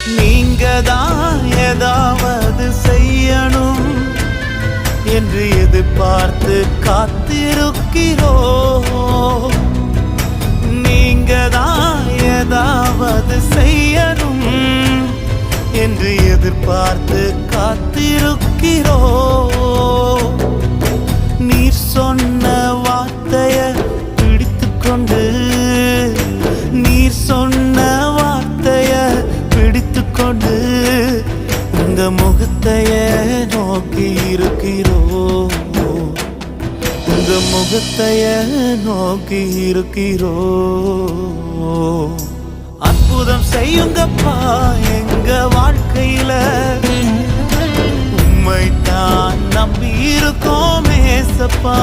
நீங்க தான் ஏதாவது செய்யணும் என்று எதிர்பார்த்து காத்திருக்கிறோம். நீங்க தான் ஏதாவது செய்யணும் என்று எதிர்பார்த்து காத்திருக்கிறோம். நீர் சொன்ன வார்த்தைய பிடித்துக்கொண்டு, நீர் சொன்ன வார்த்தைய பிடித்துக்கொண்டு இந்த முகத்தைய நோக்கி இருக்கிறோம். இந்த முகத்தைய நோக்கி இருக்கிறோம். அற்புதம் செய்யுங்கப்பா எங்க வாழ்க்கையில, உம்மை தான் நம்பி இருக்கோம் ஏசப்பா.